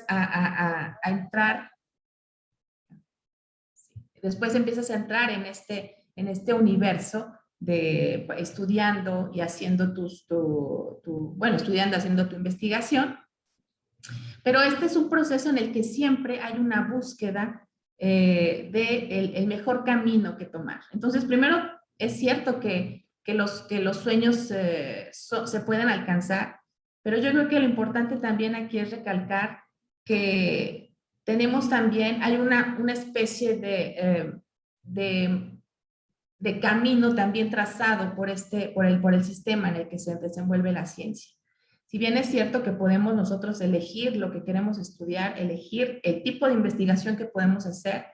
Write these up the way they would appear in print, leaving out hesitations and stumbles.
a entrar, después empiezas a entrar en este universo de estudiando y haciendo haciendo tu investigación. Pero este es un proceso en el que siempre hay una búsqueda de el mejor camino que tomar. Entonces, primero, es cierto que los sueños se pueden alcanzar, pero yo creo que lo importante también aquí es recalcar que tenemos también, hay una especie de camino también trazado por el sistema en el que se desenvuelve la ciencia. Si bien es cierto que podemos nosotros elegir lo que queremos estudiar, elegir el tipo de investigación que podemos hacer,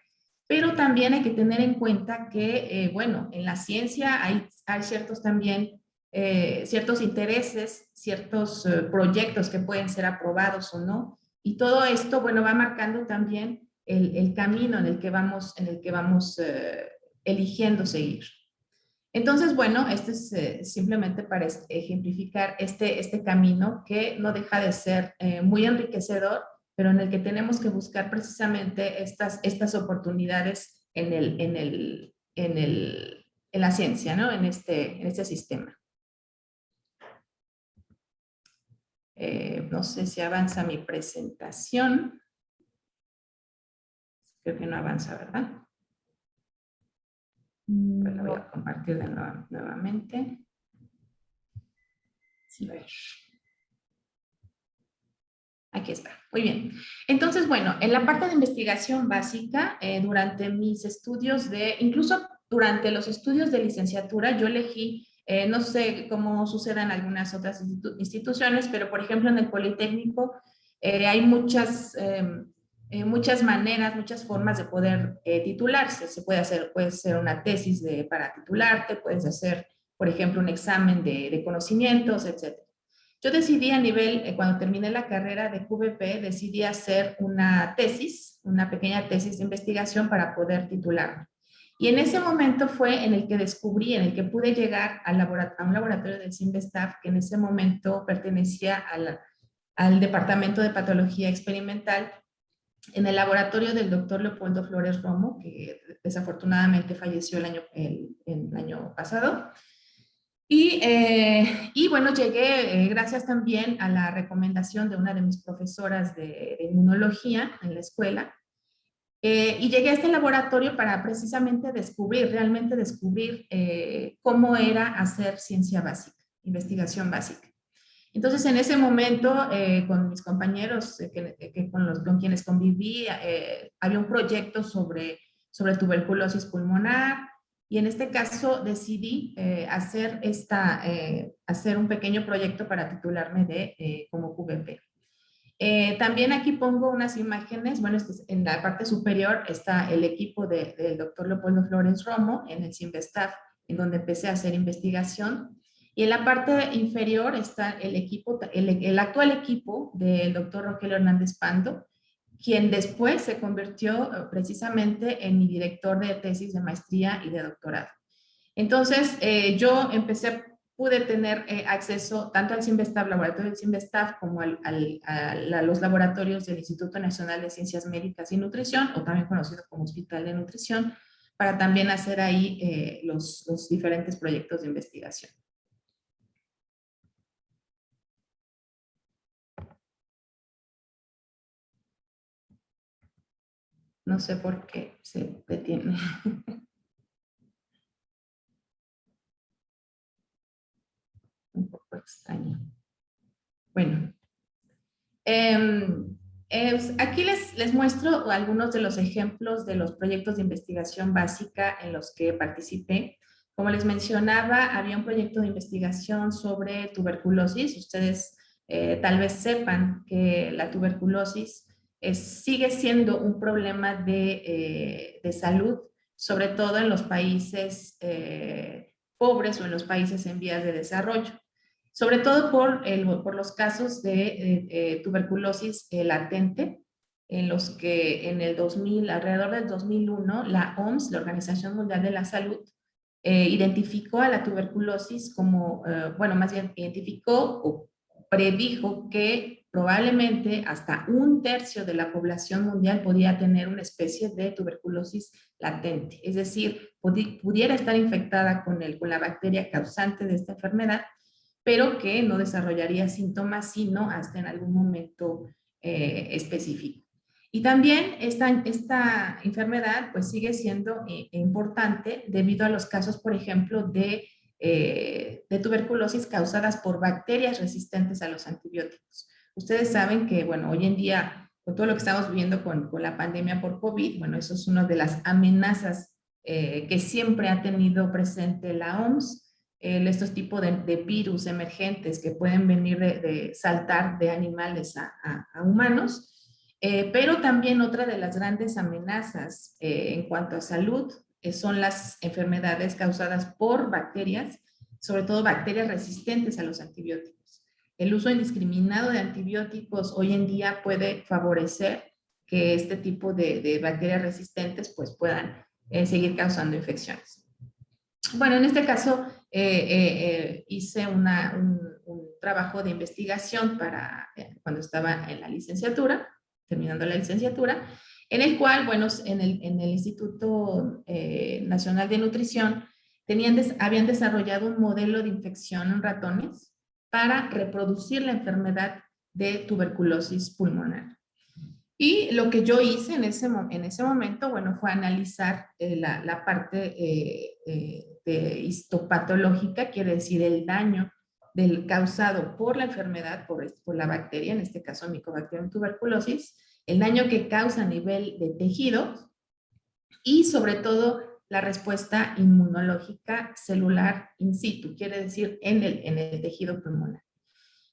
pero también hay que tener en cuenta que, bueno, en la ciencia hay ciertos también, ciertos intereses, ciertos proyectos que pueden ser aprobados o no, y todo esto, bueno, va marcando también el camino en el que vamos eligiendo seguir. Entonces, bueno, esto es simplemente para ejemplificar este camino que no deja de ser muy enriquecedor, pero en el que tenemos que buscar precisamente estas oportunidades en la ciencia, ¿no? En este sistema. No sé si avanza mi presentación. Creo que no avanza, ¿verdad? Pues la voy a compartir nuevamente. Sí, a ver. Aquí está, muy bien. Entonces, bueno, en la parte de investigación básica, durante mis estudios incluso durante los estudios de licenciatura, yo elegí, no sé cómo suceda en algunas otras instituciones, pero por ejemplo en el Politécnico hay muchas maneras, muchas formas de poder titularse. Puede ser una tesis para titularte, puedes hacer, por ejemplo, un examen de conocimientos, etc. Yo decidí cuando terminé la carrera de QVP, decidí hacer una tesis, una pequeña tesis de investigación para poder titularme. Y en ese momento fue en el que descubrí, en el que pude llegar a un laboratorio del CIMBESTAF, que en ese momento pertenecía al Departamento de Patología Experimental, en el laboratorio del doctor Leopoldo Flores Romo, que desafortunadamente falleció el año pasado. Y bueno, llegué gracias también a la recomendación de una de mis profesoras de inmunología en la escuela. Y llegué a este laboratorio para precisamente realmente descubrir cómo era hacer ciencia básica, investigación básica. Entonces, en ese momento, con mis compañeros con quienes conviví, había un proyecto sobre tuberculosis pulmonar, y en este caso decidí hacer un pequeño proyecto para titularme como QVP. También aquí pongo unas imágenes. Bueno, en la parte superior está el equipo del doctor Leopoldo Flores Romo en el CIMBESTAF, en donde empecé a hacer investigación. Y en la parte inferior está el actual equipo del doctor Rogelio Hernández Pando, quien después se convirtió precisamente en mi director de tesis de maestría y de doctorado. Entonces, yo pude tener acceso tanto al CIMBESTAF, laboratorio del CIMBESTAF, como a los laboratorios del Instituto Nacional de Ciencias Médicas y Nutrición, o también conocido como Hospital de Nutrición, para también hacer ahí los diferentes proyectos de investigación. No sé por qué se detiene. Un poco extraño. Bueno, aquí les muestro algunos de los ejemplos de los proyectos de investigación básica en los que participé. Como les mencionaba, había un proyecto de investigación sobre tuberculosis. Ustedes tal vez sepan que la tuberculosis sigue siendo un problema de salud, sobre todo en los países pobres o en los países en vías de desarrollo, sobre todo por los casos de tuberculosis latente, en los que alrededor del 2001, la OMS, la Organización Mundial de la Salud, identificó a la tuberculosis como, bueno, más bien identificó o predijo que probablemente hasta 1/3 de la población mundial podía tener una especie de tuberculosis latente, es decir, pudiera estar infectada con la bacteria causante de esta enfermedad, pero que no desarrollaría síntomas sino hasta en algún momento específico. Y también esta enfermedad pues sigue siendo importante debido a los casos, por ejemplo, de tuberculosis causadas por bacterias resistentes a los antibióticos. Ustedes saben que, bueno, hoy en día, con todo lo que estamos viviendo con la pandemia por COVID, bueno, eso es una de las amenazas que siempre ha tenido presente la OMS, estos tipos de virus emergentes que pueden venir de saltar de animales a humanos, pero también otra de las grandes amenazas en cuanto a salud son las enfermedades causadas por bacterias, sobre todo bacterias resistentes a los antibióticos. El uso indiscriminado de antibióticos hoy en día puede favorecer que este tipo de bacterias resistentes pues puedan seguir causando infecciones. Bueno, en este caso hice un trabajo de investigación para cuando estaba en la licenciatura, terminando la licenciatura, en el cual, bueno, en el Instituto Nacional de Nutrición habían desarrollado un modelo de infección en ratones para reproducir la enfermedad de tuberculosis pulmonar. Y lo que yo hice en ese momento, bueno, fue analizar la parte de histopatológica, quiere decir el daño causado por la enfermedad, por la bacteria, en este caso Mycobacterium tuberculosis, el daño que causa a nivel de tejidos y sobre todo la respuesta inmunológica celular in situ, quiere decir en el tejido pulmonar.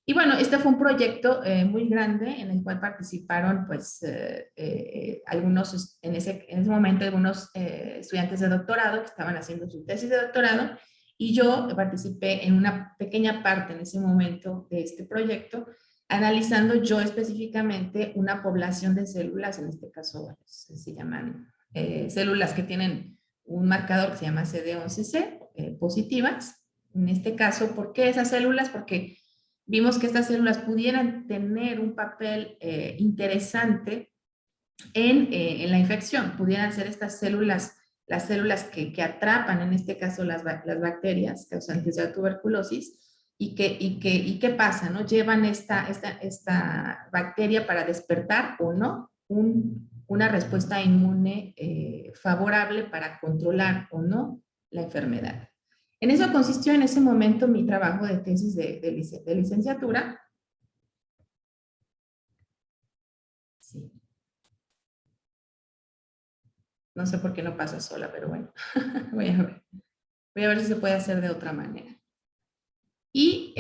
Y bueno, este fue un proyecto muy grande en el cual participaron pues algunos, en ese momento, algunos estudiantes de doctorado que estaban haciendo su tesis de doctorado, y yo participé en una pequeña parte en ese momento de este proyecto, analizando yo específicamente una población de células, en este caso bueno, se llaman células que tienen un marcador que se llama CD11C, positivas. En este caso, ¿por qué esas células? Porque vimos que estas células pudieran tener un papel interesante en la infección, pudieran ser estas células, las células que atrapan, en este caso las bacterias causantes de la tuberculosis, y qué pasa, ¿no? Llevan esta bacteria para despertar o no una respuesta inmune favorable para controlar o no la enfermedad. En eso consistió en ese momento mi trabajo de tesis de licenciatura. Sí. No sé por qué no pasa sola, pero bueno, voy a ver si se puede hacer de otra manera. Y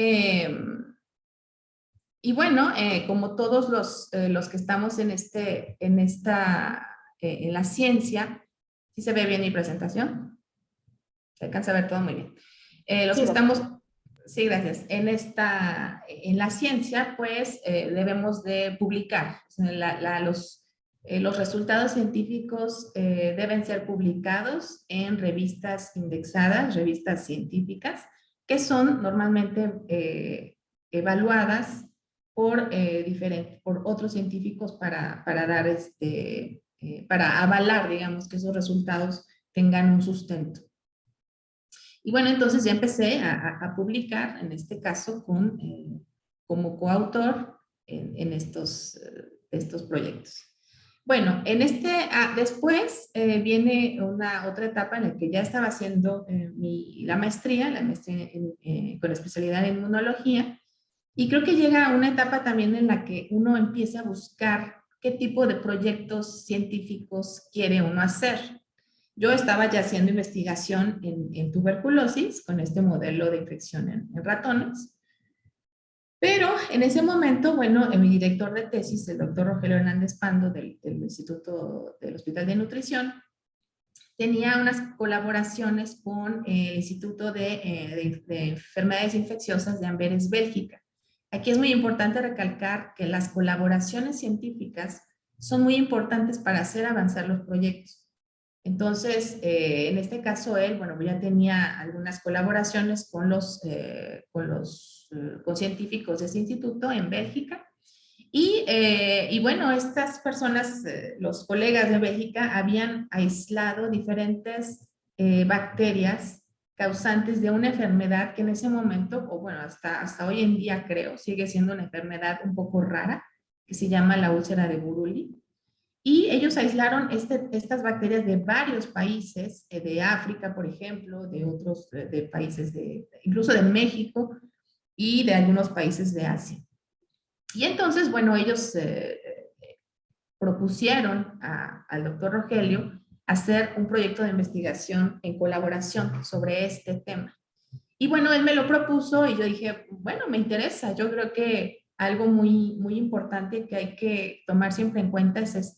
bueno, como todos los que estamos en la ciencia, ¿sí se ve bien mi presentación? Se alcanza a ver todo muy bien. Los que estamos, sí, gracias, en la ciencia, pues debemos de publicar. Los resultados científicos deben ser publicados en revistas indexadas, revistas científicas, que son normalmente evaluadas por otros científicos para para avalar, digamos, que esos resultados tengan un sustento. Y bueno, entonces ya empecé a publicar, en este caso, como coautor en estos proyectos. Bueno, después viene otra etapa en la que ya estaba haciendo la maestría con especialidad en inmunología, y creo que llega una etapa también en la que uno empieza a buscar qué tipo de proyectos científicos quiere uno hacer. Yo estaba ya haciendo investigación en tuberculosis con este modelo de infección en ratones, pero en ese momento, bueno, mi director de tesis, el doctor Rogelio Hernández Pando del Instituto del Hospital de Nutrición, tenía unas colaboraciones con el Instituto de Enfermedades Infecciosas de Amberes, Bélgica. Aquí es muy importante recalcar que las colaboraciones científicas son muy importantes para hacer avanzar los proyectos. Entonces, en este caso, él, bueno, ya tenía algunas colaboraciones con científicos de ese instituto en Bélgica, Y bueno, estas personas, los colegas de Bélgica, habían aislado diferentes bacterias causantes de una enfermedad que en ese momento, o bueno, hasta hoy en día creo, sigue siendo una enfermedad un poco rara, que se llama la úlcera de Buruli. Y ellos aislaron estas bacterias de varios países, de África, por ejemplo, de otros de países, incluso de México y de algunos países de Asia. Y entonces, bueno, ellos propusieron al doctor Rogelio hacer un proyecto de investigación en colaboración sobre este tema. Y bueno, él me lo propuso y yo dije, bueno, me interesa. Yo creo que algo muy importante que hay que tomar siempre en cuenta es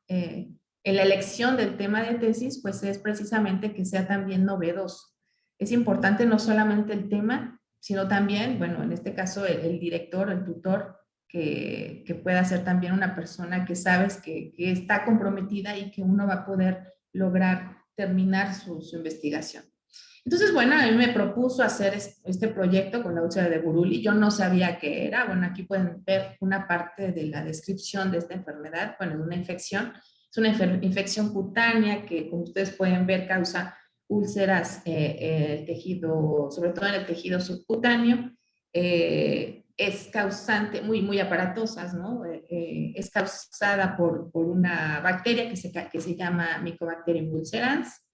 en la elección del tema de tesis, pues es precisamente que sea también novedoso. Es importante no solamente el tema, sino también, bueno, en este caso el director, el tutor, que pueda ser también una persona que sabes que está comprometida y que uno va a poder lograr terminar su investigación. Entonces, bueno, a mí me propuso hacer este proyecto con la úlcera de Buruli. Yo no sabía qué era. Bueno, aquí pueden ver una parte de la descripción de esta enfermedad, bueno, de una infección. Es una infección cutánea que, como ustedes pueden ver, causa úlceras en el tejido, sobre todo en el tejido subcutáneo. Es causante, muy aparatosas, ¿no? Es causada por una bacteria que se llama Mycobacterium ulcerans.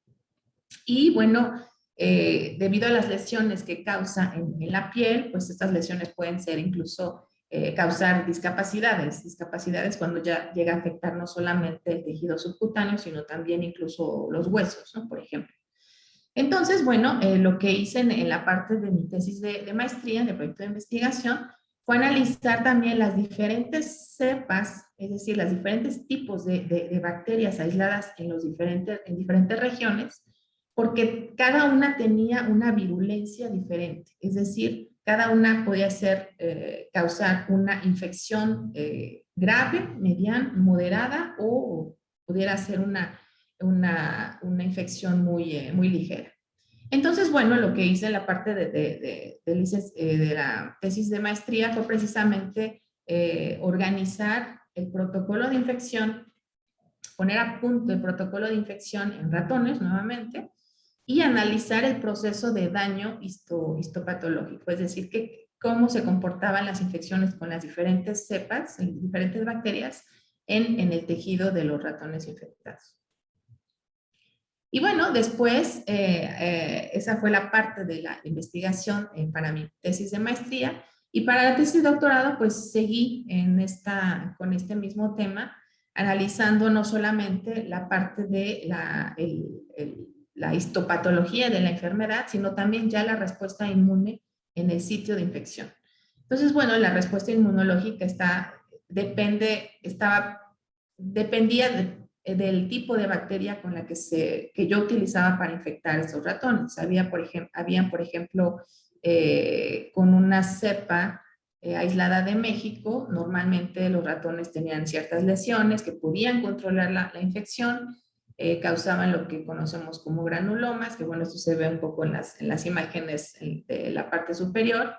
Y bueno, debido a las lesiones que causa en la piel, pues estas lesiones pueden ser incluso causar discapacidades cuando ya llega a afectar no solamente el tejido subcutáneo, sino también incluso los huesos, ¿no? Por ejemplo. Entonces, bueno, lo que hice en la parte de mi tesis de maestría, de proyecto de investigación, fue analizar también las diferentes cepas, es decir, los diferentes tipos de bacterias aisladas en diferentes regiones, porque cada una tenía una virulencia diferente, es decir, cada una podía causar una infección grave, mediana, moderada o pudiera ser una infección muy ligera. Entonces, bueno, lo que hice en la parte de la tesis de maestría fue precisamente organizar el protocolo de infección, poner a punto el protocolo de infección en ratones nuevamente y analizar el proceso de daño histopatológico, es decir, cómo se comportaban las infecciones con las diferentes cepas, diferentes bacterias en el tejido de los ratones infectados. Y bueno, después, esa fue la parte de la investigación para mi tesis de maestría. Y para la tesis de doctorado, pues seguí con este mismo tema, analizando no solamente la parte de la histopatología de la enfermedad, sino también ya la respuesta inmune en el sitio de infección. Entonces, bueno, la respuesta inmunológica dependía del tipo de bacteria con la que yo utilizaba para infectar esos ratones. Habían, por ejemplo, con una cepa aislada de México, normalmente los ratones tenían ciertas lesiones que podían controlar la infección, causaban lo que conocemos como granulomas, que bueno, esto se ve un poco en las imágenes de la parte superior.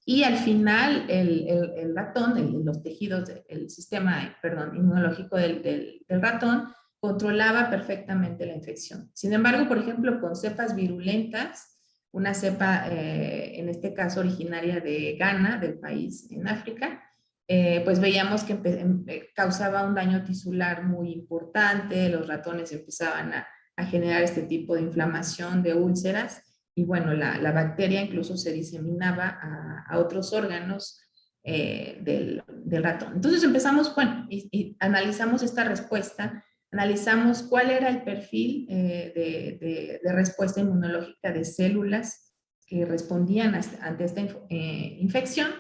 Y al final, el ratón, los tejidos, el sistema, perdón, inmunológico del ratón controlaba perfectamente la infección. Sin embargo, por ejemplo, con cepas virulentas, una cepa, en este caso originaria de Ghana, del país en África, pues veíamos que causaba un daño tisular muy importante, los ratones empezaban a generar este tipo de inflamación, de úlceras, y bueno, la bacteria incluso se diseminaba a otros órganos del ratón. Entonces empezamos, bueno, y analizamos esta respuesta, analizamos cuál era el perfil de respuesta inmunológica de células que respondían ante esta infección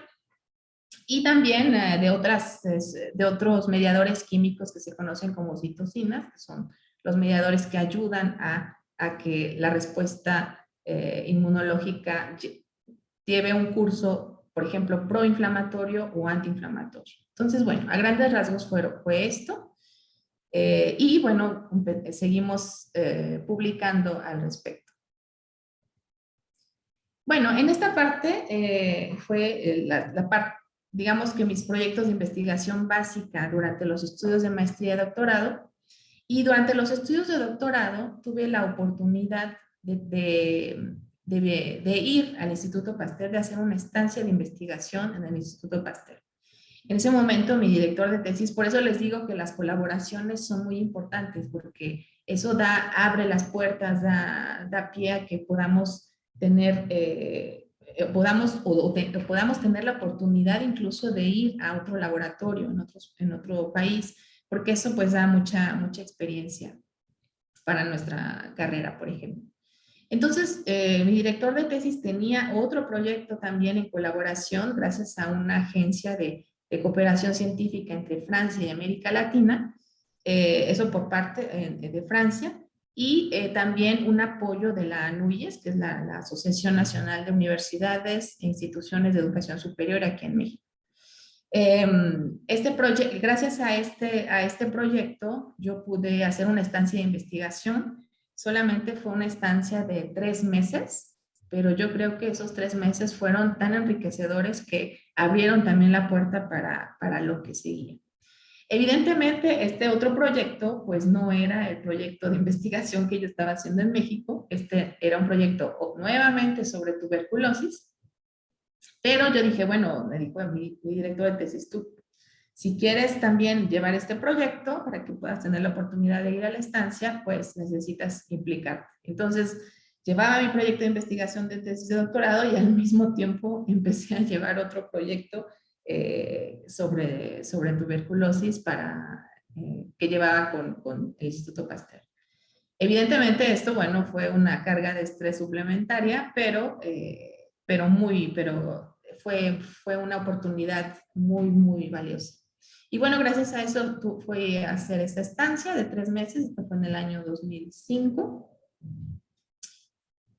y también de otros mediadores químicos que se conocen como citocinas, que son los mediadores que ayudan a que la respuesta inmunológica lleve un curso, por ejemplo, proinflamatorio o antiinflamatorio. Entonces, bueno, a grandes rasgos fue esto. Y bueno, seguimos publicando al respecto. Bueno, en esta parte fue la parte digamos que mis proyectos de investigación básica durante los estudios de maestría y doctorado. Y durante los estudios de doctorado tuve la oportunidad de ir al Instituto Pasteur, de hacer una estancia de investigación en el Instituto Pasteur. En ese momento, mi director de tesis, por eso les digo que las colaboraciones son muy importantes, porque eso abre las puertas, da pie a que podamos tener, podamos tener la oportunidad incluso de ir a otro laboratorio en otro país, porque eso pues da mucha experiencia para nuestra carrera, por ejemplo. Entonces, mi director de tesis tenía otro proyecto también en colaboración, gracias a una agencia de cooperación científica entre Francia y América Latina, eso por parte de Francia, y también un apoyo de la ANUYES, que es la Asociación Nacional de Universidades e Instituciones de Educación Superior aquí en México. Gracias a este proyecto, yo pude hacer una estancia de investigación. Solamente fue una estancia de 3 meses, pero yo creo que esos 3 meses fueron tan enriquecedores que abrieron también la puerta para lo que seguía. Evidentemente, este otro proyecto, pues no era el proyecto de investigación que yo estaba haciendo en México. Este era un proyecto nuevamente sobre tuberculosis, pero yo dije, bueno, me dijo mi director de tesis, tú, si quieres también llevar este proyecto para que puedas tener la oportunidad de ir a la estancia, pues necesitas implicarte. Entonces, llevaba mi proyecto de investigación de tesis de doctorado y al mismo tiempo empecé a llevar otro proyecto sobre tuberculosis que llevaba con el Instituto Pasteur. Evidentemente esto, bueno, fue una carga de estrés suplementaria, pero fue una oportunidad muy valiosa. Y bueno, gracias a eso fue a hacer esta estancia de 3 meses, esto fue en el año 2005.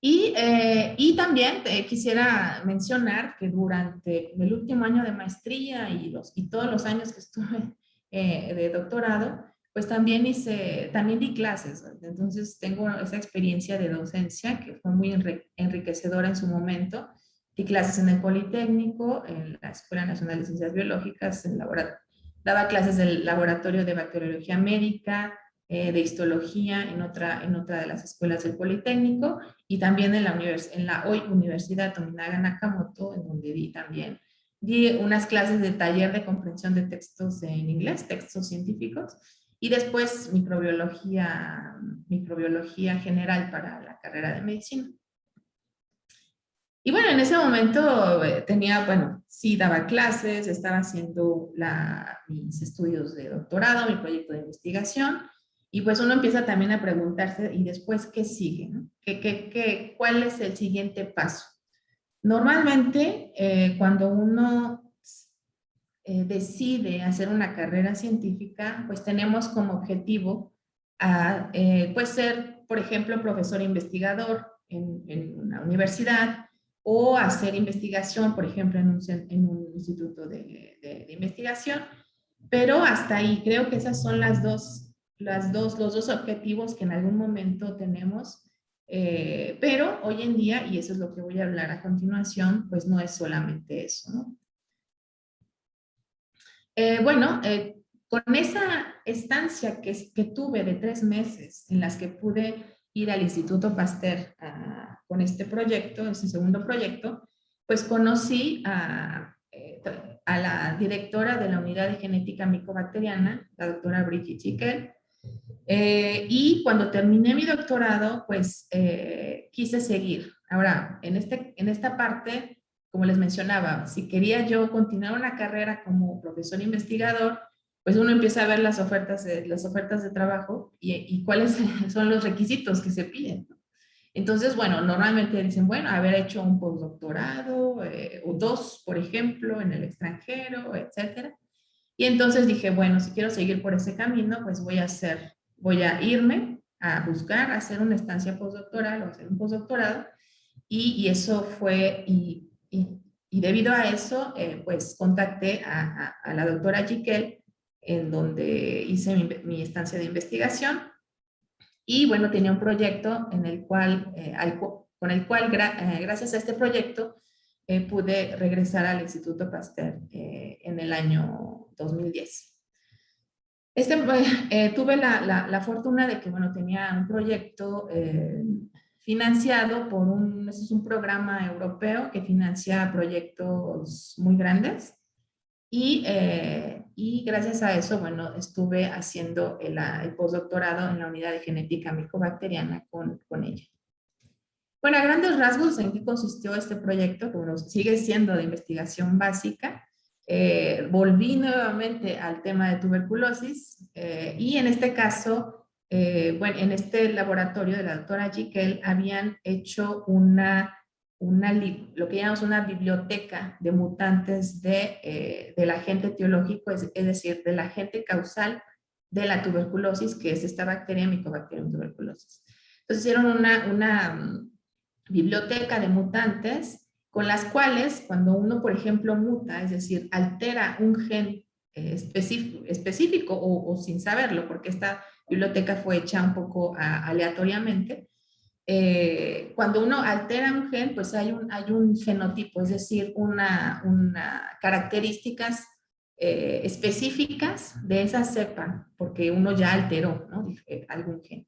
Y también quisiera mencionar que durante el último año de maestría y todos los años que estuve de doctorado, pues también di clases. Entonces tengo esa experiencia de docencia que fue muy enriquecedora en su momento. Di clases en el Politécnico, en la Escuela Nacional de Ciencias Biológicas, daba clases del Laboratorio de Bacteriología Médica, de histología en otra de las escuelas del Politécnico, y también en la hoy Universidad Tominaga Nakamoto, en donde di unas clases de taller de comprensión de textos en inglés, textos científicos, y después microbiología general para la carrera de medicina. Y bueno, en ese momento sí daba clases, estaba haciendo mis estudios de doctorado, mi proyecto de investigación, y pues uno empieza también a preguntarse, ¿y después qué sigue? ¿No? ¿Cuál es el siguiente paso? Normalmente, cuando uno decide hacer una carrera científica, pues tenemos como objetivo pues ser, por ejemplo, profesor investigador en una universidad, o hacer investigación, por ejemplo, en un instituto de investigación, pero hasta ahí creo que esas son los dos objetivos que en algún momento tenemos, pero hoy en día, y eso es lo que voy a hablar a continuación, pues no es solamente eso, ¿no? Con esa estancia que tuve de 3 meses en las que pude ir al Instituto Pasteur con este proyecto, este segundo proyecto, pues conocí a la directora de la Unidad de Genética Micobacteriana, la doctora Brigitte Jiquel, y cuando terminé mi doctorado, pues quise seguir. Ahora, en esta parte, como les mencionaba, si quería yo continuar una carrera como profesor investigador, pues uno empieza a ver las ofertas de trabajo y cuáles son los requisitos que se piden. Entonces, bueno, normalmente dicen, bueno, haber hecho un postdoctorado o 2, por ejemplo, en el extranjero, etcétera. Y entonces dije, bueno, si quiero seguir por ese camino, pues voy a irme a buscar hacer una estancia postdoctoral o hacer un postdoctorado. Y eso fue, y debido a eso, pues contacté a la doctora Jiquel, en donde hice mi estancia de investigación. Y bueno, tenía un proyecto con el cual, gracias a este proyecto, pude regresar al Instituto Pasteur en el año 2010. Tuve la fortuna de que, bueno, tenía un proyecto financiado por es un programa europeo que financia proyectos muy grandes y gracias a eso, bueno, estuve haciendo el postdoctorado en la unidad de genética micobacteriana con ella. Bueno, a grandes rasgos, ¿en qué consistió este proyecto? Que bueno, sigue siendo de investigación básica. Volví nuevamente al tema de tuberculosis y en este caso, bueno, en este laboratorio de la doctora Jiquel habían hecho lo que llamamos una biblioteca de mutantes del agente etiológico, es decir, del agente causal de la tuberculosis, que es esta bacteria Mycobacterium tuberculosis. Entonces hicieron una biblioteca de mutantes con las cuales cuando uno, por ejemplo, muta, es decir, altera un gen específico o sin saberlo, porque esta biblioteca fue hecha un poco aleatoriamente, cuando uno altera un gen, pues hay un fenotipo, es decir, una características específicas de esa cepa, porque uno ya alteró, ¿no? Algún gen.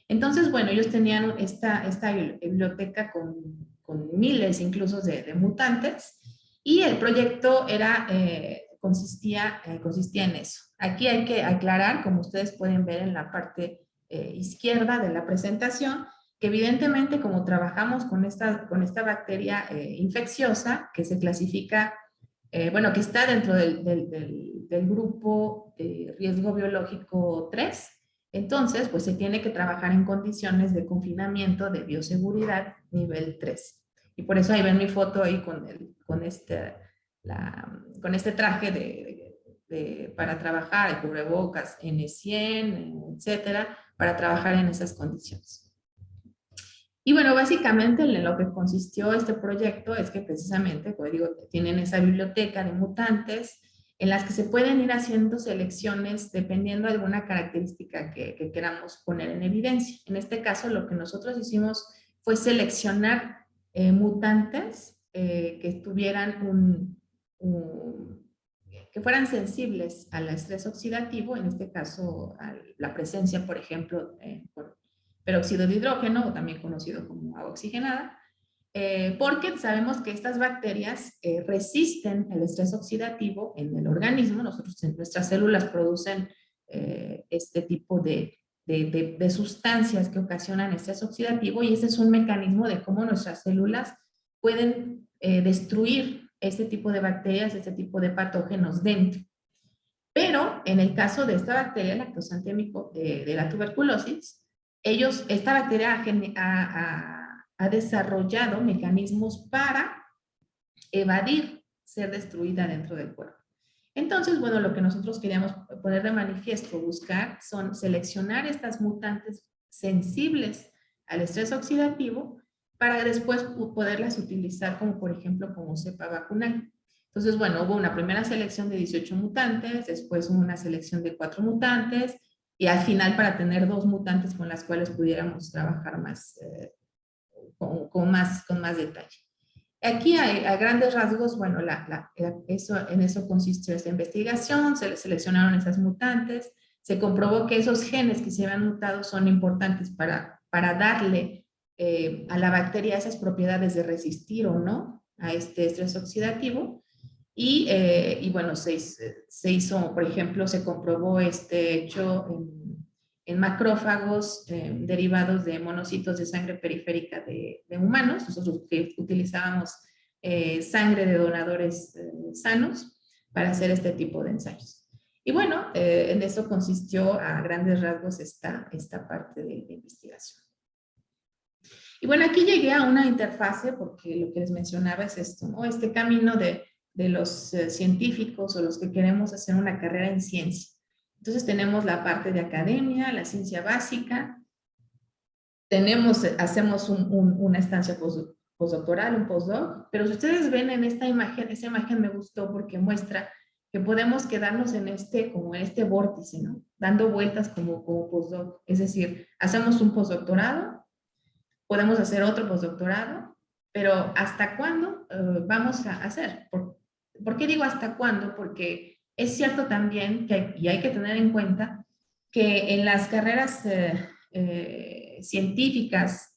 Entonces, bueno, ellos tenían esta biblioteca con miles incluso de mutantes y el proyecto consistía en eso. Aquí hay que aclarar, como ustedes pueden ver en la parte izquierda de la presentación, que evidentemente como trabajamos con esta bacteria infecciosa que se clasifica, bueno, que está dentro del grupo de riesgo biológico 3, entonces, pues se tiene que trabajar en condiciones de confinamiento de bioseguridad nivel 3. Y por eso ahí ven mi foto ahí con este traje para trabajar, el cubrebocas N100, etcétera, para trabajar en esas condiciones. Y bueno, básicamente en lo que consistió este proyecto es que precisamente, como digo, tienen esa biblioteca de mutantes en las que se pueden ir haciendo selecciones dependiendo de alguna característica que queramos poner en evidencia. En este caso, lo que nosotros hicimos fue seleccionar mutantes que tuvieran que fueran sensibles al estrés oxidativo, en este caso a la presencia, por ejemplo, por peróxido de hidrógeno, o también conocido como agua oxigenada, porque sabemos que estas bacterias resisten el estrés oxidativo en el organismo. Nuestras células producen este tipo de sustancias que ocasionan estrés oxidativo y ese es un mecanismo de cómo nuestras células pueden destruir este tipo de bacterias, este tipo de patógenos dentro. Pero en el caso de esta bacteria, la causante de la tuberculosis, esta bacteria ha desarrollado mecanismos para evadir ser destruida dentro del cuerpo. Entonces, bueno, lo que nosotros queríamos poner de manifiesto, buscar, son seleccionar estas mutantes sensibles al estrés oxidativo para después poderlas utilizar como, por ejemplo, como cepa vacunal. Entonces, bueno, hubo una primera selección de 18 mutantes, después hubo una selección de 4 mutantes, y al final para tener 2 mutantes con las cuales pudiéramos trabajar más, con más detalle. Aquí a grandes rasgos, bueno, en eso consistió esta investigación, se seleccionaron esas mutantes, se comprobó que esos genes que se habían mutado son importantes para darle a la bacteria esas propiedades de resistir o no a este estrés oxidativo. Y bueno, se hizo, por ejemplo, se comprobó este hecho en macrófagos derivados de monocitos de sangre periférica de humanos. Nosotros utilizábamos sangre de donadores sanos para hacer este tipo de ensayos. Y bueno, en eso consistió a grandes rasgos esta parte de investigación. Y bueno, aquí llegué a una interfase porque lo que les mencionaba es esto, ¿no? Este camino de los científicos o los que queremos hacer una carrera en ciencia. Entonces tenemos la parte de academia, la ciencia básica, hacemos una estancia postdoctoral, un postdoc, pero si ustedes ven en esta imagen, esa imagen me gustó porque muestra que podemos quedarnos como en este vórtice, ¿no? Dando vueltas como postdoc, es decir, hacemos un postdoctorado, podemos hacer otro postdoctorado, pero ¿hasta cuándo vamos a hacer? ¿Por qué digo hasta cuándo? Porque es cierto también que, y hay que tener en cuenta que en las carreras científicas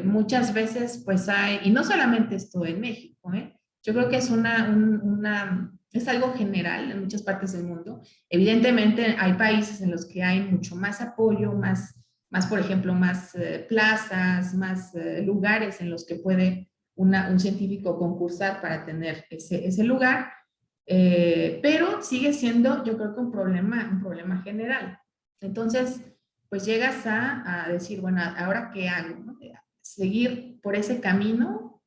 muchas veces pues hay, y no solamente esto en México, yo creo que es es algo general en muchas partes del mundo. Evidentemente hay países en los que hay mucho más apoyo, más por ejemplo, más plazas, más lugares en los que puede un científico concursar para tener ese lugar, pero sigue siendo, yo creo que un problema general. Entonces, pues llegas a decir, bueno, ¿ahora qué hago? ¿No? Seguir por ese camino,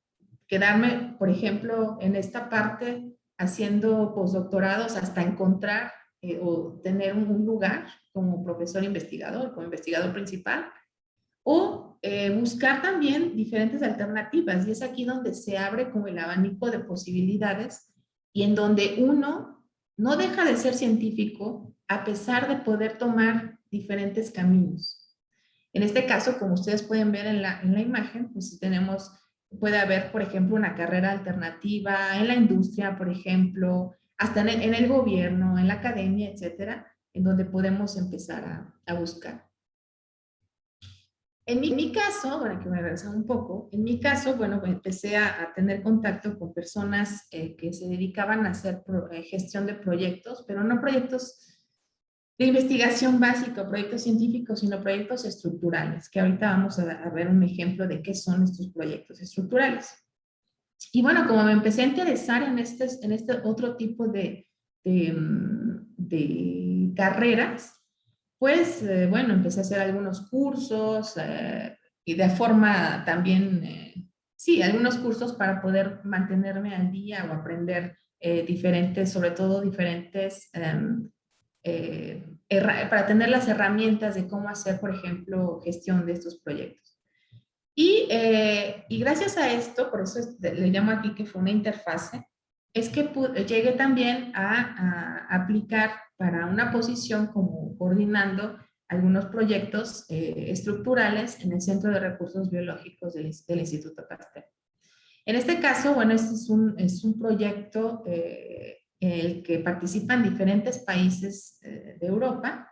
quedarme, por ejemplo, en esta parte haciendo postdoctorados hasta encontrar o tener un lugar como profesor investigador, como investigador principal, o buscar también diferentes alternativas. Y es aquí donde se abre como el abanico de posibilidades y en donde uno no deja de ser científico a pesar de poder tomar diferentes caminos. En este caso, como ustedes pueden ver en la imagen, pues tenemos, puede haber, por ejemplo, una carrera alternativa en la industria, por ejemplo, hasta en el gobierno, en la academia, etcétera, en donde podemos empezar a buscar. En mi caso, bueno, que me regresar un poco, en mi caso, bueno, pues empecé a tener contacto con personas que se dedicaban a hacer gestión de proyectos, pero no proyectos de investigación básica, proyectos científicos, sino proyectos estructurales, que ahorita vamos a ver un ejemplo de qué son estos proyectos estructurales. Y bueno, como me empecé a interesar en este otro tipo de carreras, pues bueno, empecé a hacer algunos cursos y de forma también, sí, algunos cursos para poder mantenerme al día o aprender diferentes, sobre todo diferentes, para tener las herramientas de cómo hacer, por ejemplo, gestión de estos proyectos. Y gracias a esto, por eso le llamo aquí que fue una interfase, es que llegué también a aplicar para una posición como coordinando algunos proyectos estructurales en el Centro de Recursos Biológicos del Instituto Pasteur. En este caso, bueno, este es un proyecto en el que participan diferentes países de Europa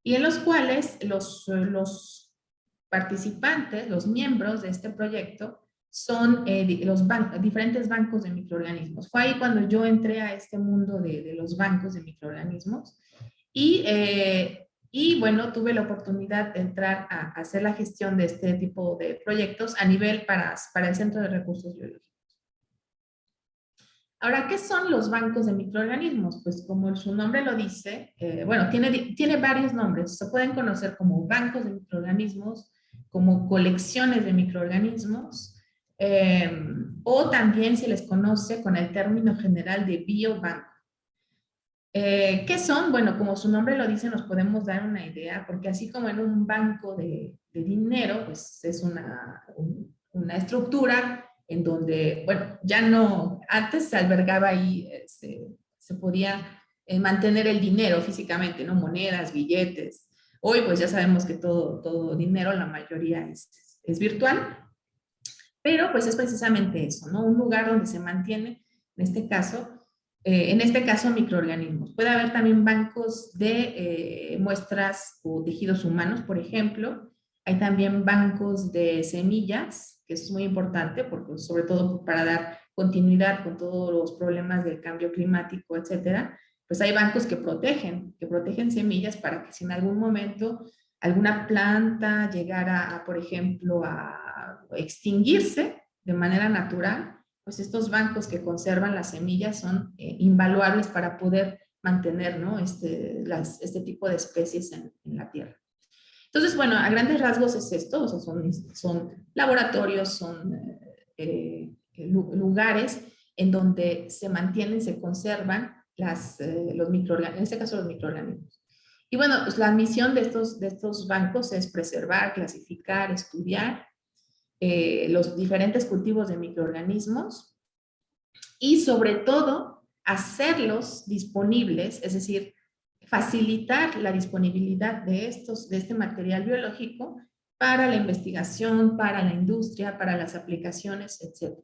y en los cuales los participantes, los miembros de este proyecto, son diferentes bancos de microorganismos. Fue ahí cuando yo entré a este mundo de los bancos de microorganismos y bueno, tuve la oportunidad de entrar a hacer la gestión de este tipo de proyectos a nivel para el Centro de Recursos Biológicos. Ahora, ¿qué son los bancos de microorganismos? Pues como su nombre lo dice, bueno, tiene varios nombres. Se pueden conocer como bancos de microorganismos, como colecciones de microorganismos, o también se les conoce con el término general de biobanco. ¿Qué son? Bueno, como su nombre lo dice, nos podemos dar una idea, porque así como en un banco de dinero, pues es una estructura en donde, bueno, ya no, antes se albergaba ahí, se podía mantener el dinero físicamente, ¿no? Monedas, billetes. Hoy pues ya sabemos que todo dinero, la mayoría es virtual, pero pues es precisamente eso, ¿no? Un lugar donde se mantiene, en este caso microorganismos. Puede haber también bancos de muestras o tejidos humanos, por ejemplo. Hay también bancos de semillas, que es muy importante, porque sobre todo para dar continuidad con todos los problemas del cambio climático, etcétera, pues hay bancos que protegen semillas para que si en algún momento alguna planta llegara, por ejemplo, a extinguirse de manera natural, pues estos bancos que conservan las semillas son invaluables para poder mantener, ¿no? este tipo de especies en la tierra. Entonces, bueno, a grandes rasgos es esto, o sea, son laboratorios, son lugares en donde se mantienen, se conservan los microorganismos, en este caso los microorganismos. Y bueno, pues la misión de estos bancos es preservar, clasificar, estudiar los diferentes cultivos de microorganismos y sobre todo hacerlos disponibles, es decir, facilitar la disponibilidad de este material biológico para la investigación, para la industria, para las aplicaciones, etc.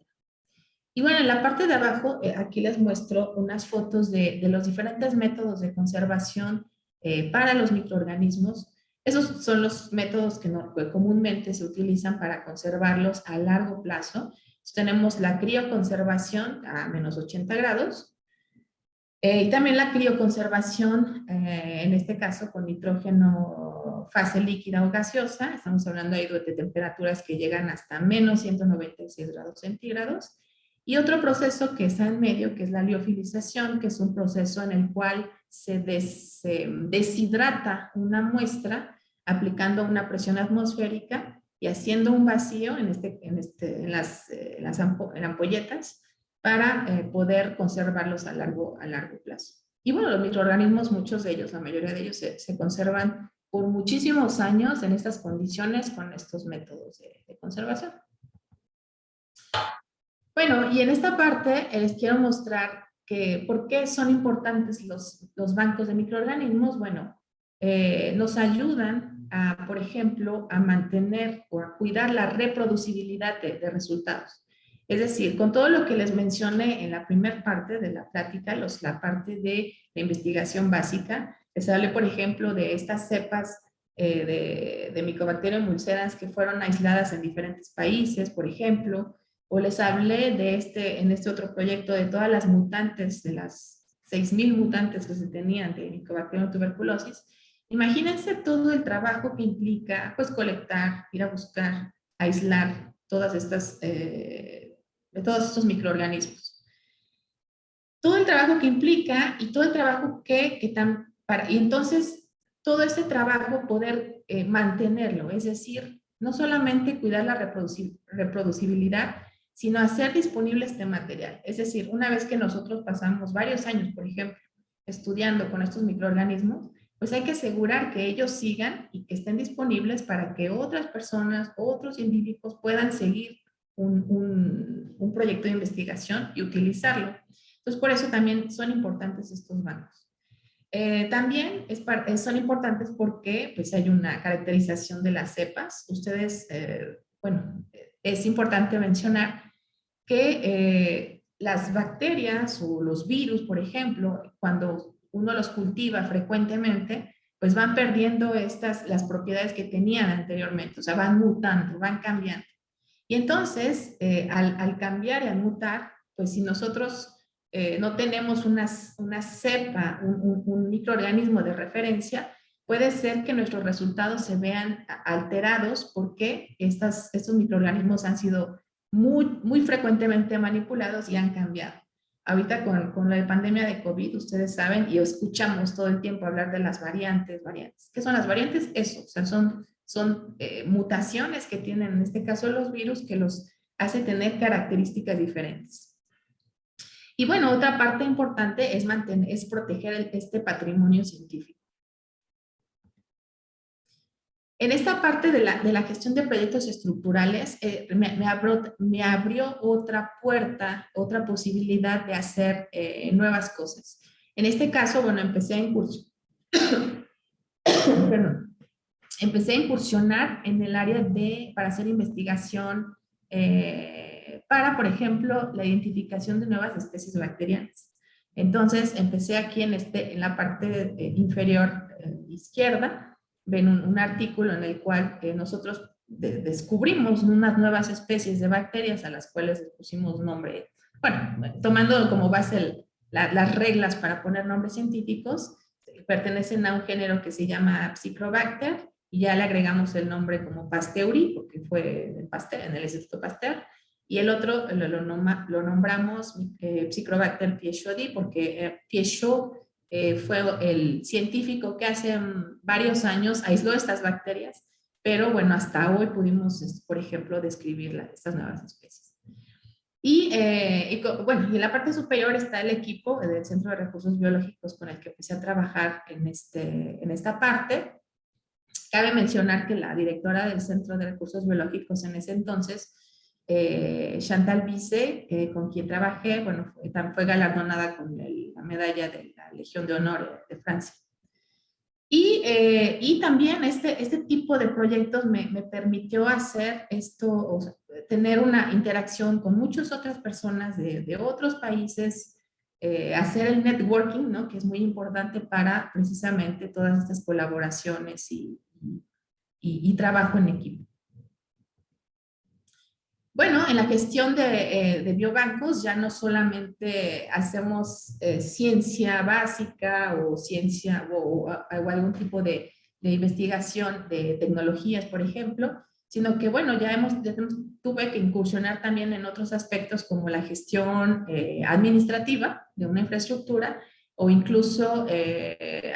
Y bueno, en la parte de abajo, aquí les muestro unas fotos de los diferentes métodos de conservación para los microorganismos. Esos son los métodos que comúnmente se utilizan para conservarlos a largo plazo. Entonces, tenemos la crioconservación a menos 80 grados, y también la crioconservación, en este caso con nitrógeno fase líquida o gaseosa. Estamos hablando ahí de temperaturas que llegan hasta menos 196 grados centígrados. Y otro proceso que está en medio, que es la liofilización, que es un proceso en el cual se deshidrata una muestra aplicando una presión atmosférica y haciendo un vacío en las ampolletas para poder conservarlos a largo plazo. Y bueno, los microorganismos, muchos de ellos, la mayoría de ellos se conservan por muchísimos años en estas condiciones con estos métodos de conservación. Bueno, y en esta parte les quiero mostrar que por qué son importantes los bancos de microorganismos. Bueno, nos ayudan a, por ejemplo, a mantener o a cuidar la reproducibilidad de resultados. Es decir, con todo lo que les mencioné en la primera parte de la plática, la parte de la investigación básica, les hablé, por ejemplo, de estas cepas de Mycobacterium ulcerans que fueron aisladas en diferentes países, por ejemplo, o les hablé en este otro proyecto de todas las mutantes, de las 6,000 mutantes que se tenían de Mycobacterium tuberculosis. Imagínense todo el trabajo que implica, pues, colectar, ir a buscar, aislar todas estas, de todos estos microorganismos. Todo el trabajo que implica y todo el trabajo y entonces todo ese trabajo poder mantenerlo, es decir, no solamente cuidar la reproducibilidad, sino hacer disponible este material. Es decir, una vez que nosotros pasamos varios años, por ejemplo, estudiando con estos microorganismos, pues hay que asegurar que ellos sigan y que estén disponibles para que otras personas, otros individuos puedan seguir un proyecto de investigación y utilizarlo. Entonces, por eso también son importantes estos bancos. También son importantes porque pues, hay una caracterización de las cepas. Ustedes, bueno, es importante mencionar que las bacterias o los virus, por ejemplo, cuando uno los cultiva frecuentemente, pues van perdiendo las propiedades que tenían anteriormente, o sea, van mutando, van cambiando. Y entonces, al cambiar y al mutar, pues si nosotros no tenemos una cepa, un microorganismo de referencia, puede ser que nuestros resultados se vean alterados porque estos microorganismos han sido muy frecuentemente manipulados y han cambiado. Ahorita con la pandemia de COVID, ustedes saben y escuchamos todo el tiempo hablar de las variantes. ¿Qué son las variantes? Eso, o sea, son mutaciones que tienen, en este caso, los virus, que los hace tener características diferentes. Y bueno, otra parte importante es proteger este patrimonio científico. En esta parte de la gestión de proyectos estructurales, me abrió otra puerta, otra posibilidad de hacer nuevas cosas. En este caso, bueno, empecé a incursionar en el área para hacer investigación para, por ejemplo, la identificación de nuevas especies bacterianas. Entonces, empecé aquí en la parte inferior izquierda. Ven un artículo en el cual nosotros descubrimos unas nuevas especies de bacterias a las cuales les pusimos nombre, bueno, tomando como base las reglas para poner nombres científicos, pertenecen a un género que se llama Psicrobacter, y ya le agregamos el nombre como Pasteuri, porque fue en el Instituto Pasteur, y el otro lo nombramos Psicrobacter piechodi, porque Piechot fue el científico que hace varios años aisló estas bacterias, pero bueno, hasta hoy pudimos, por ejemplo, describir estas nuevas especies. Bueno, y en la parte superior está el equipo del Centro de Recursos Biológicos con el que empecé a trabajar en esta parte. Cabe mencionar que la directora del Centro de Recursos Biológicos en ese entonces, Chantal Bisset, con quien trabajé, bueno, fue galardonada con la medalla de la Legión de Honor de Francia. Y también este tipo de proyectos me permitió hacer esto, o sea, tener una interacción con muchas otras personas de otros países, hacer el networking, ¿no? Que es muy importante para precisamente todas estas colaboraciones y trabajo en equipo. Bueno, en la gestión de biobancos ya no solamente hacemos ciencia básica o ciencia o algún tipo de investigación de tecnologías, por ejemplo, sino que, bueno, tuve que incursionar también en otros aspectos como la gestión administrativa de una infraestructura o incluso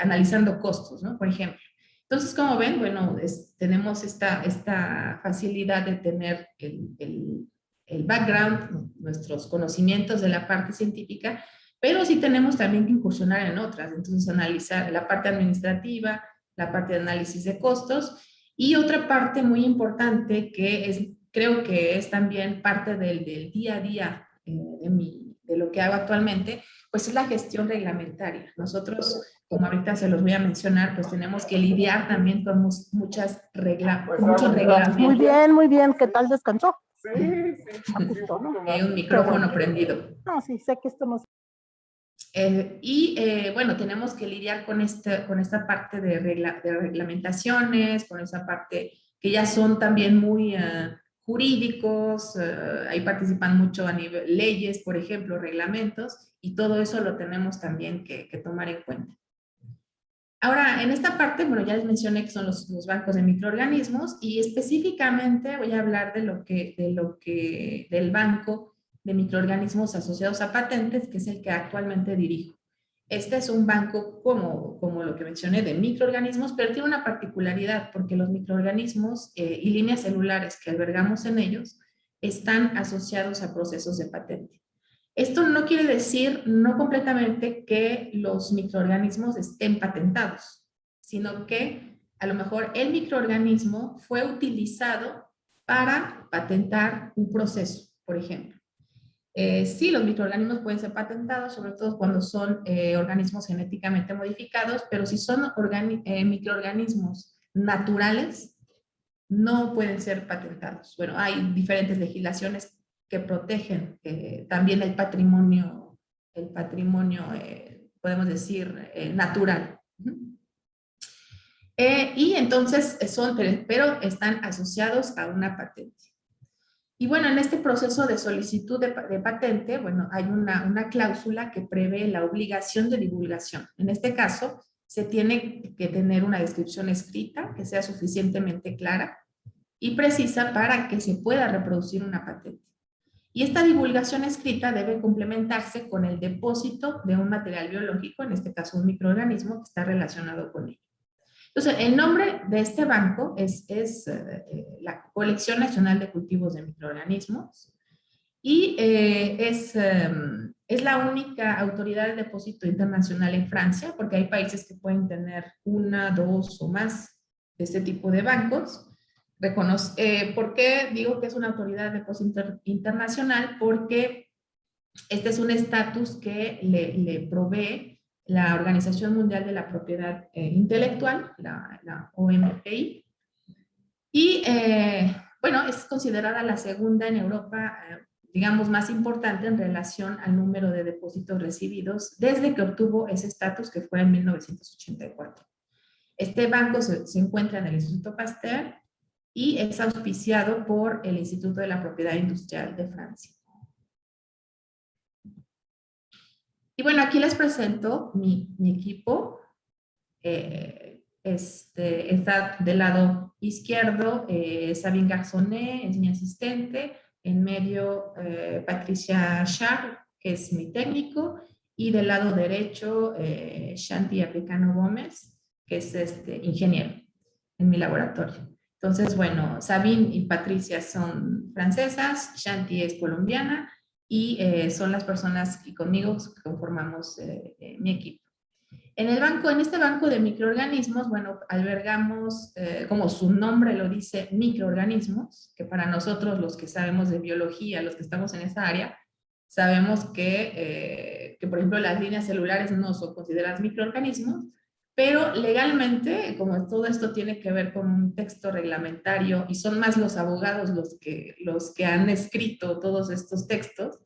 analizando costos, ¿no? Por ejemplo. Entonces, como ven, bueno, tenemos esta facilidad de tener el background, nuestros conocimientos de la parte científica, pero sí tenemos también que incursionar en otras. Entonces, analizar la parte administrativa, la parte de análisis de costos y otra parte muy importante que creo que es también parte del día a día de lo que hago actualmente, pues es la gestión reglamentaria. Nosotros, como ahorita se los voy a mencionar, pues tenemos que lidiar también con muchos reglamentos. Muy bien, ¿qué tal descansó? Sí, sí. Justo, ¿no? Un micrófono prendido. No, sí, sé que esto no es... Bueno, tenemos que lidiar con esta parte de reglamentaciones, con esa parte que ya son también muy jurídicos, ahí participan mucho a nivel leyes, por ejemplo, reglamentos, y todo eso lo tenemos también que tomar en cuenta. Ahora, en esta parte, bueno, ya les mencioné que son los bancos de microorganismos y específicamente voy a hablar del banco de microorganismos asociados a patentes, que es el que actualmente dirijo. Este es un banco como lo que mencioné de microorganismos, pero tiene una particularidad porque los microorganismos y líneas celulares que albergamos en ellos están asociados a procesos de patente. Esto no quiere decir, no completamente, que los microorganismos estén patentados, sino que a lo mejor el microorganismo fue utilizado para patentar un proceso, por ejemplo. Sí, los microorganismos pueden ser patentados, sobre todo cuando son organismos genéticamente modificados, pero si son microorganismos naturales, no pueden ser patentados. Bueno, hay diferentes legislaciones que protegen también el patrimonio, podemos decir, natural. Y entonces pero están asociados a una patente. Y bueno, en este proceso de solicitud de patente, bueno, hay una cláusula que prevé la obligación de divulgación. En este caso, se tiene que tener una descripción escrita que sea suficientemente clara y precisa para que se pueda reproducir una patente. Y esta divulgación escrita debe complementarse con el depósito de un material biológico, en este caso un microorganismo que está relacionado con ello. Entonces, el nombre de este banco es la Colección Nacional de Cultivos de Microorganismos y es la única autoridad de depósito internacional en Francia, porque hay países que pueden tener una, dos o más de este tipo de bancos. ¿Por qué digo que es una autoridad de depósito internacional? Porque este es un estatus que le provee la Organización Mundial de la Propiedad Intelectual, la OMPI, y bueno, es considerada la segunda en Europa, digamos, más importante en relación al número de depósitos recibidos desde que obtuvo ese estatus, que fue en 1984. Este banco se encuentra en el Instituto Pasteur y es auspiciado por el Instituto de la Propiedad Industrial de Francia. Y bueno, aquí les presento mi equipo. Está del lado izquierdo Sabine Garçonnet, es mi asistente. En medio Patricia Charles, que es mi técnico. Y del lado derecho Shanti Africano Gómez, que es ingeniero en mi laboratorio. Entonces, bueno, Sabine y Patricia son francesas, Shanti es colombiana y son las personas que conmigo conformamos mi equipo. En este banco de microorganismos, bueno, albergamos, como su nombre lo dice, microorganismos, que para nosotros los que sabemos de biología, los que estamos en esa área, sabemos que por ejemplo, las líneas celulares no son consideradas microorganismos, pero legalmente, como todo esto tiene que ver con un texto reglamentario y son más los abogados los que han escrito todos estos textos,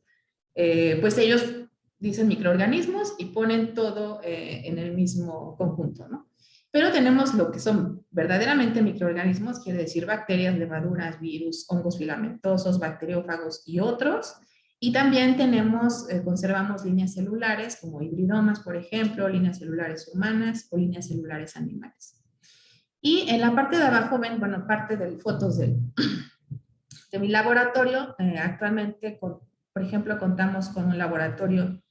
pues ellos dicen microorganismos y ponen todo en el mismo conjunto, ¿no? Pero tenemos lo que son verdaderamente microorganismos, quiere decir bacterias, levaduras, virus, hongos filamentosos, bacteriófagos y otros. Y también tenemos, conservamos líneas celulares como hibridomas, por ejemplo, líneas celulares humanas o líneas celulares animales. Y en la parte de abajo ven, bueno, parte de fotos de mi laboratorio. Actualmente, por ejemplo, contamos con un laboratorio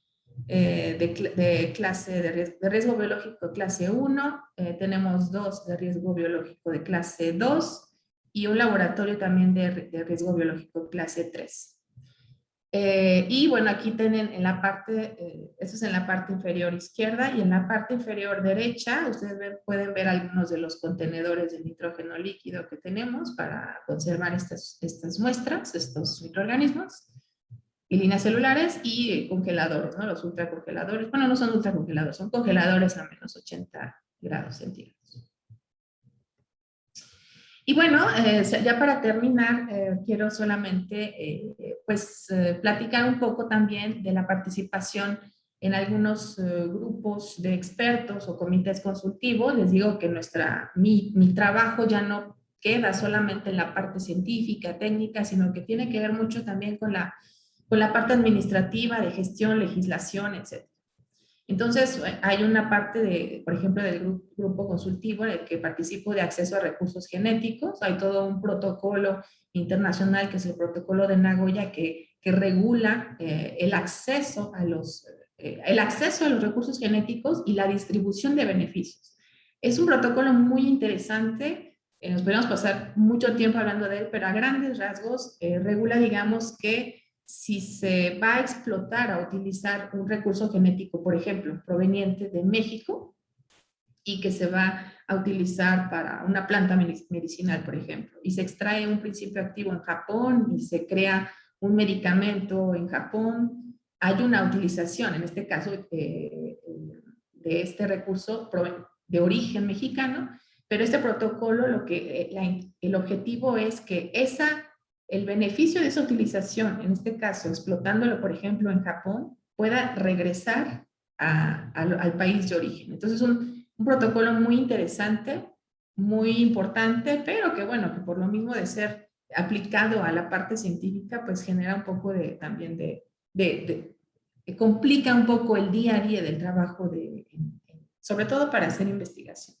de clase de riesgo biológico clase 1, tenemos 2 de riesgo biológico de clase 2 y un laboratorio también de riesgo biológico clase 3. Y bueno, aquí tienen en la parte, esto es en la parte inferior izquierda, y en la parte inferior derecha, ustedes pueden ver algunos de los contenedores de nitrógeno líquido que tenemos para conservar estas muestras, estos microorganismos, y líneas celulares y congeladores, ¿no? Los ultracongeladores, bueno, no son ultracongeladores, son congeladores a menos 80 grados centígrados. Y bueno, ya para terminar, quiero solamente platicar un poco también de la participación en algunos grupos de expertos o comités consultivos. Les digo que mi trabajo ya no queda solamente en la parte científica, técnica, sino que tiene que ver mucho también con la parte administrativa, de gestión, legislación, etc. Entonces, hay una parte por ejemplo, del grupo consultivo en el que participo de acceso a recursos genéticos. Hay todo un protocolo internacional que es el protocolo de Nagoya que regula el acceso a los recursos genéticos y la distribución de beneficios. Es un protocolo muy interesante. Nos podemos pasar mucho tiempo hablando de él, pero a grandes rasgos regula, digamos, que si se va a explotar, a utilizar un recurso genético, por ejemplo, proveniente de México, y que se va a utilizar para una planta medicinal, por ejemplo, y se extrae un principio activo en Japón y se crea un medicamento en Japón, hay una utilización, en este caso, de este recurso de origen mexicano, pero este protocolo, el objetivo es que el beneficio de esa utilización, en este caso explotándolo, por ejemplo, en Japón, pueda regresar al país de origen. Entonces, un protocolo muy interesante, muy importante, pero que bueno, que por lo mismo de ser aplicado a la parte científica, pues genera un poco también complica un poco el día a día del trabajo, sobre todo para hacer investigación.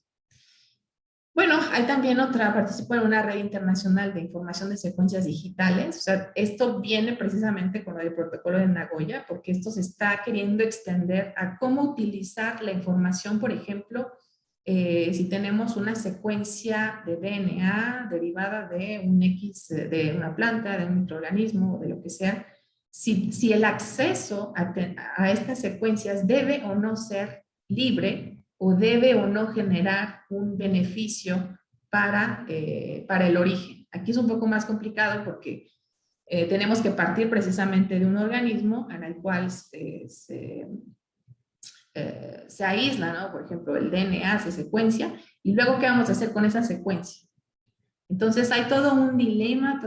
Bueno, hay también participo en una red internacional de información de secuencias digitales. O sea, esto viene precisamente con el protocolo de Nagoya, porque esto se está queriendo extender a cómo utilizar la información, por ejemplo, si tenemos una secuencia de DNA derivada de de una planta, de un microorganismo, de lo que sea, si el acceso a estas secuencias debe o no ser libre, o debe o no generar un beneficio para el origen. Aquí es un poco más complicado porque tenemos que partir precisamente de un organismo en el cual se aísla, ¿no? Por ejemplo, el DNA se secuencia, y luego, ¿qué vamos a hacer con esa secuencia? Entonces, hay todo un dilema,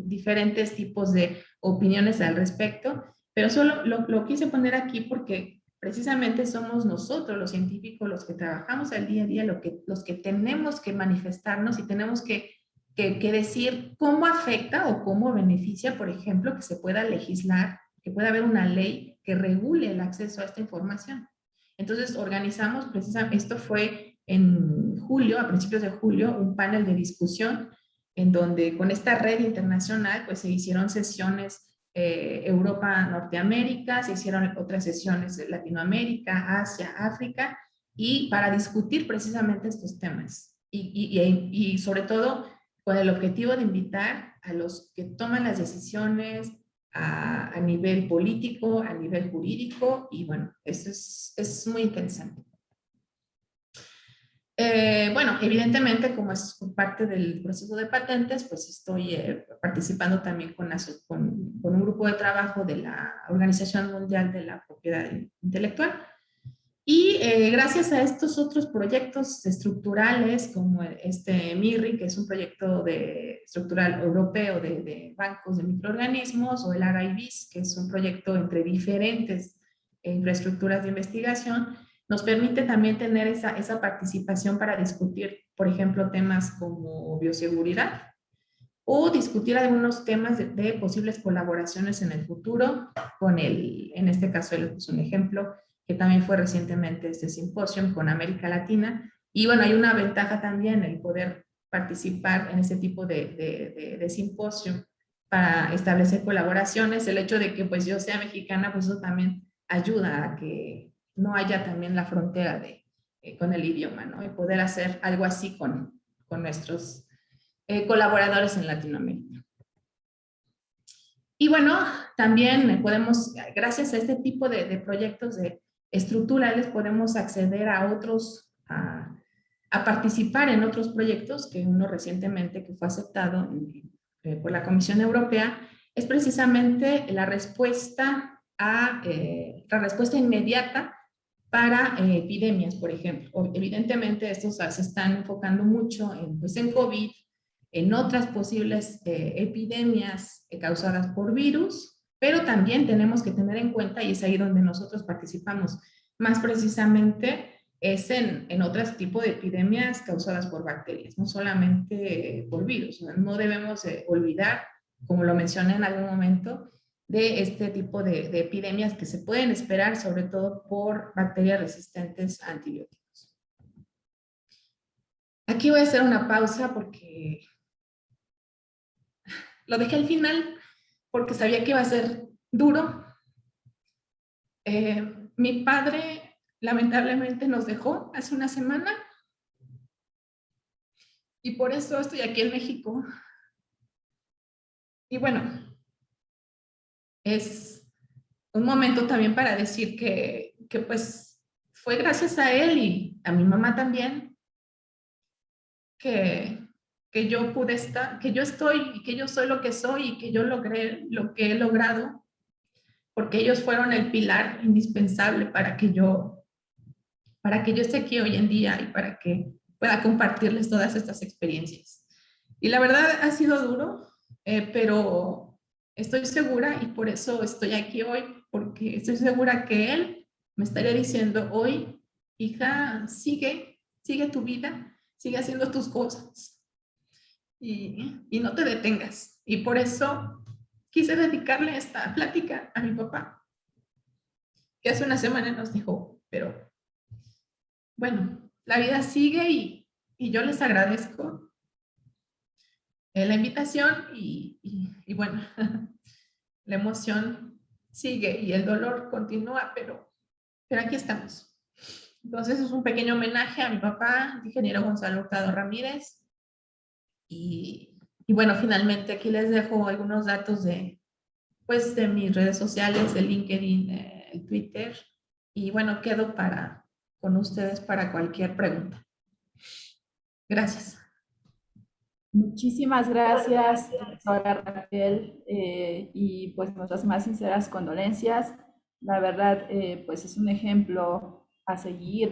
diferentes tipos de opiniones al respecto, pero solo lo quise poner aquí porque precisamente somos nosotros, los científicos, los que trabajamos al día a día, los que tenemos que manifestarnos y tenemos que decir cómo afecta o cómo beneficia, por ejemplo, que se pueda legislar, que pueda haber una ley que regule el acceso a esta información. Entonces, organizamos precisamente, esto fue en julio, a principios de julio, un panel de discusión en donde con esta red internacional pues se hicieron sesiones Europa, Norteamérica, se hicieron otras sesiones de Latinoamérica, Asia, África, y para discutir precisamente estos temas. Y sobre todo con el objetivo de invitar a los que toman las decisiones a nivel político, a nivel jurídico, y bueno, eso es muy interesante. Bueno, evidentemente, como es parte del proceso de patentes, pues estoy participando también con un grupo de trabajo de la Organización Mundial de la Propiedad Intelectual. Y gracias a estos otros proyectos estructurales, como este MIRI, que es un proyecto estructural europeo de bancos de microorganismos, o el RIBIS, que es un proyecto entre diferentes infraestructuras de investigación, nos permite también tener esa participación para discutir, por ejemplo, temas como bioseguridad, o discutir algunos temas de posibles colaboraciones en el futuro con en este caso es un ejemplo que también fue recientemente este simposio con América Latina. Y bueno, hay una ventaja también el poder participar en este tipo de simposio para establecer colaboraciones. El hecho de que pues yo sea mexicana, pues eso también ayuda a que no haya también la frontera con el idioma, ¿no? Y poder hacer algo así con nuestros colaboradores en Latinoamérica. Y bueno, también podemos, gracias a este tipo de proyectos estructurales, podemos acceder a otros, a participar en otros proyectos, que uno recientemente que fue aceptado por la Comisión Europea, es precisamente la respuesta inmediata para epidemias, por ejemplo. Evidentemente, estos se están enfocando mucho en COVID, en otras posibles epidemias causadas por virus, pero también tenemos que tener en cuenta, y es ahí donde nosotros participamos más precisamente, es en otros tipos de epidemias causadas por bacterias, no solamente por virus. No debemos olvidar, como lo mencioné en algún momento, de este tipo de epidemias que se pueden esperar, sobre todo por bacterias resistentes a antibióticos. Aquí voy a hacer una pausa porque lo dejé al final porque sabía que iba a ser duro. Mi padre lamentablemente nos dejó hace una semana y por eso estoy aquí en México. Y bueno, es un momento también para decir que pues fue gracias a él y a mi mamá también que yo pude estar, que yo estoy y que yo soy lo que soy y que yo logré lo que he logrado, porque ellos fueron el pilar indispensable para que yo esté aquí hoy en día y para que pueda compartirles todas estas experiencias. Y la verdad ha sido duro, pero estoy segura y por eso estoy aquí hoy, porque estoy segura que él me estaría diciendo hoy, hija, sigue tu vida, sigue haciendo tus cosas y no te detengas. Y por eso quise dedicarle esta plática a mi papá, que hace una semana nos dijo, pero bueno, la vida sigue y yo les agradezco la invitación y bueno, la emoción sigue y el dolor continúa, pero aquí estamos. Entonces es un pequeño homenaje a mi papá, el ingeniero Gonzalo Hurtado Ramírez. Y bueno, finalmente aquí les dejo algunos datos pues, de mis redes sociales, el LinkedIn, el Twitter. Y bueno, quedo con ustedes para cualquier pregunta. Gracias. Muchísimas gracias, doctora Raquel, y pues nuestras más sinceras condolencias. La verdad, pues es un ejemplo a seguir